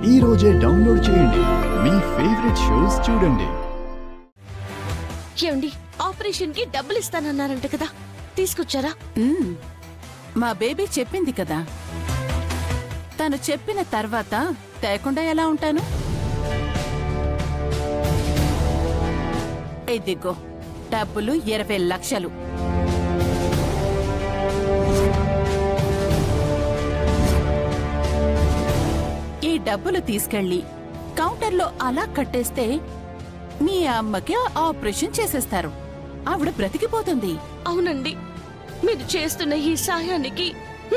ఈ రోజే డౌన్లోడ్ చేయండి, మీ ఫేవరెట్ షోస్ చూడండి. ఏమండి, ఆపరేషన్ కి డబ్బులు ఇస్తానన్నారంట కదా, తీసుకొచ్చారా? మా బేబీ చెప్పింది కదా, తను చెప్పిన తర్వాత తేకుండా ఎలా ఉంటాను? ఇదిగో డబ్బులు 20 లక్షలు. ఈ డబ్బులు తీసుకెళ్లి కౌంటర్లో అలా కట్టేస్తే మీ అమ్మకి ఆపరేషన్ చేసేస్తారు. ఆవిడ బ్రతికిపోతుంది. అవునండి, మీరు చేస్తున్న ఈ సహాయానికి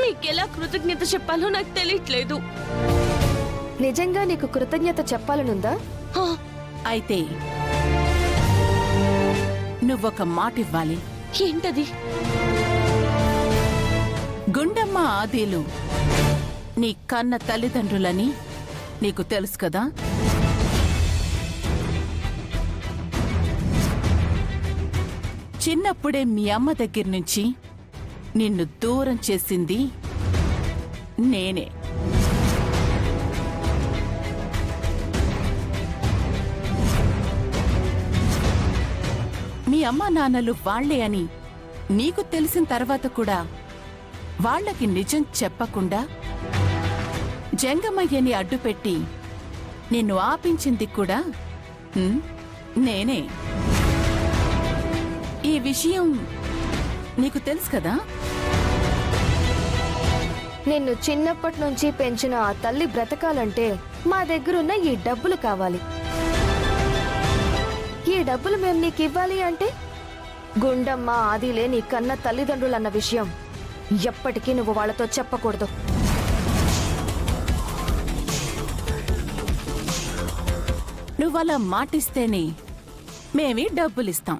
మీకెలా కృతజ్ఞత చెప్పాలో నాకు తెలియట్లేదు. నిజంగా నీకు కృతజ్ఞత చెప్పాలనుందా? అయితే నువ్వొక మాట ఇవ్వాలి. ఏంటది? గుండమ్మ ఆదిలు నీ కన్న తల్లిదండ్రులని నీకు తెలుసు కదా? చిన్నప్పుడే మీ అమ్మ దగ్గర నుంచి నిన్ను దూరం చేసింది నేనే. మీ అమ్మా నాన్నలు వాళ్లే అని నీకు తెలిసిన తర్వాత కూడా వాళ్లకి నిజం చెప్పకుండా జంగమయ్యని అడ్డుపెట్టి నిన్ను ఆపించింది కూడా నేనే. ఈ విషయం నీకు తెలుసు కదా? నిన్ను చిన్నప్పటి నుంచి పెంచిన ఆ తల్లి బ్రతకాలంటే మా దగ్గరున్న ఈ డబ్బులు కావాలి. ఈ డబ్బులు మేం నీకు ఇవ్వాలి అంటే గుండమ్మ ఆదిలే నీ కన్న తల్లిదండ్రులన్న విషయం ఎప్పటికీ నువ్వు వాళ్లతో చెప్పకూడదు. నువ్వలా మాటిస్తేనే మేమీ డబ్బులిస్తాం.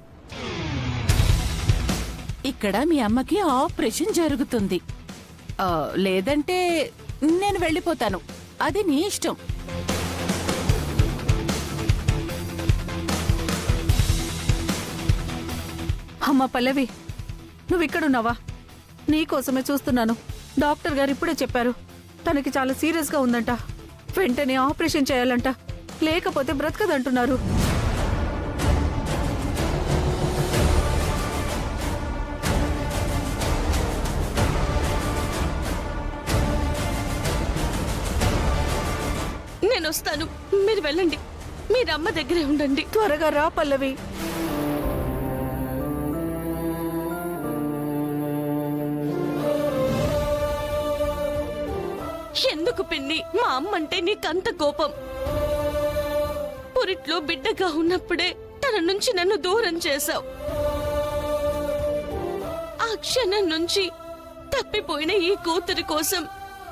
ఇక్కడ మీ అమ్మకి ఆపరేషన్ జరుగుతుంది. లేదంటే నేను వెళ్ళిపోతాను. అది నీ ఇష్టం. అమ్మ పల్లవి, నువ్విక్కడున్నావా? నీకోసమే చూస్తున్నాను. డాక్టర్ గారు ఇప్పుడే చెప్పారు, తనకి చాలా సీరియస్గా ఉందంట. వెంటనే ఆపరేషన్ చేయాలంట, లేకపోతే బ్రతకదంటున్నారు. నేను వస్తాను, మీరు వెళ్ళండి. మీరమ్మ దగ్గరే ఉండండి. త్వరగా రా పల్లవి. ఎందుకు పిన్ని మా అమ్మంటే నీకంత కోపం? పురిట్లో బిడ్డగా ఉన్నప్పుడే తన నుంచి నన్ను దూరం చేశావు. ఆ క్షణం నుంచి తప్పిపోయిన ఈ కూతురి కోసం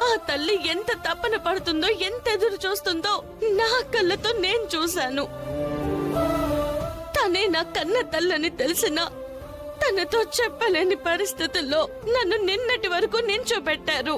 ఆ తల్లి ఎంత తపన పడుతుందో, ఎంత ఎదురు చూస్తుందో నా కళ్ళతో నేను చూశాను. తనే నా కన్న తల్లని తెలిసినా తనతో చెప్పలేని పరిస్థితుల్లో నన్ను నిన్నటి వరకు నించోబెట్టారు.